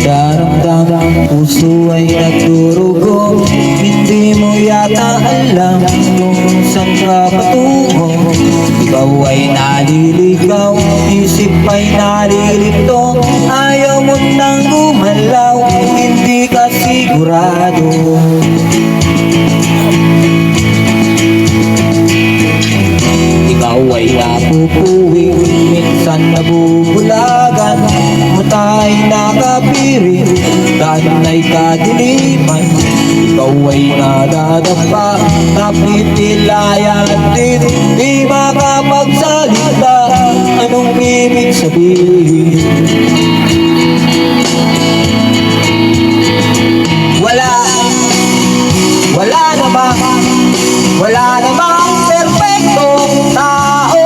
nagdaramdam, puso ay nagdurugo. Hindi mo yata alam kung saan ka patungo. Ikaw ay naliligaw, isip ay nalilito. Ayaw mo nang gumalaw, hindi ka sigurado. Ikaw ay napupuwing, minsan nabubulagan. Mata ay nakapiring, daan ay kadiliman. Ikaw ay nadadapa, napitilayan din. Di makapagsalita, anong ibig sabihin? Wala namang perfectong tao.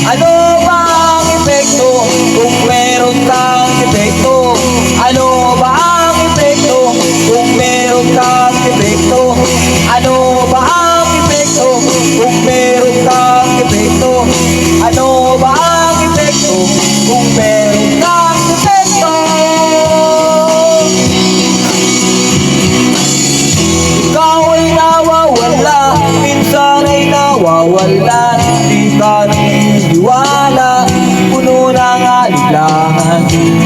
Ano ba ang epekto kung meron kang epekto? Ano ba ang epekto kung meron kang epekto? Ano ba ang epekto kung meron kang epekto? Ano ba ang epekto kung meron kang epekto? Ikaw ay nawawala, minsan ay nawawala. Di ka naniniwala, puno ng alinlangan.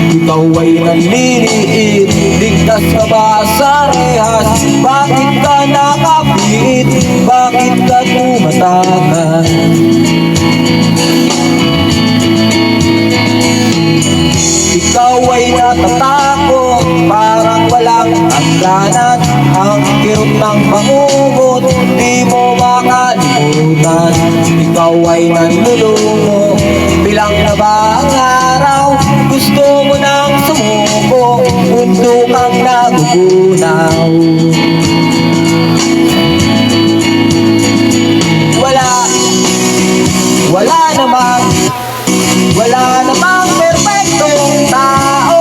Ikaw ay nanliliit, ligtas ka ba sa rehas? Bakit ka nakapit? Bakit ka tumatakan? Ikaw ay natatakot, parang walang hangganan. Ang kirot ng bangungot, di mo makalimutan. Ikaw ay nanlulungo, bilang na ba ang araw? Gusto mo nang sumuko, mundo kang nagugunaw. Wala namang perfectong tao.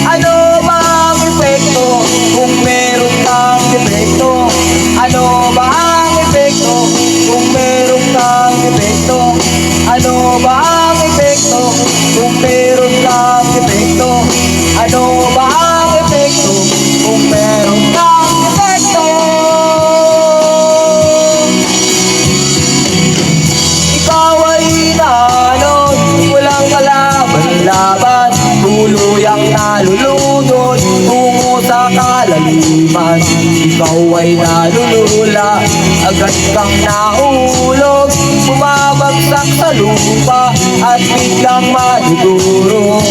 Ano ba ang epekto kung meron kang epekto? Ano ba ang epekto kung meron kang epekto? Ano ba ang epekto kung meron kang epekto? Ano ba ang epekto kung meron kang epekto? Ikaw ay inaalon, walang kalaban-laban, tuluyang nalulunod tungo sa kalaliman. Ikaw ay nalulula, agad kang nahulog, bumabagsak sa lupa at biglang madudurog.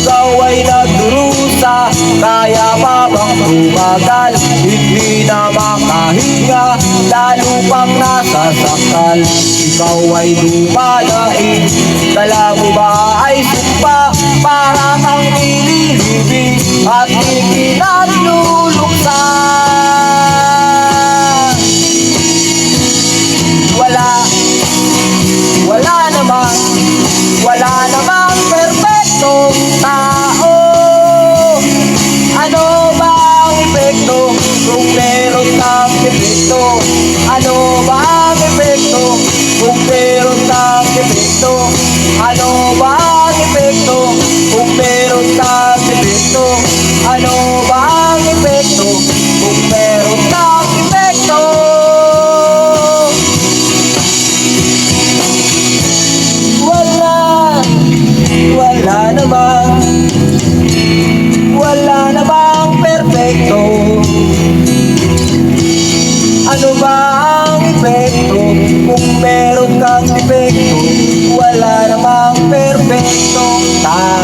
Ikaw ay nagdurusa, kaya pa bang tumagal? Hindi na makahinga, lalo pang nasasakal. Ikaw ay lumalain, dala mo ba ay sumpa? Para kang nililibing at ikinaluluksa. Wala namang perfectong tao. Ano ba ang epekto kung meron kang epekto? Ano ba ang epekto kung meron kang epekto? Ano ba ang epekto kung meron kang epekto? Ano ba ang epekto kung meron kang epekto? Wala namang perfecto. Ano ba ang epekto kung meron kang epekto? Wala namang perfectong tao.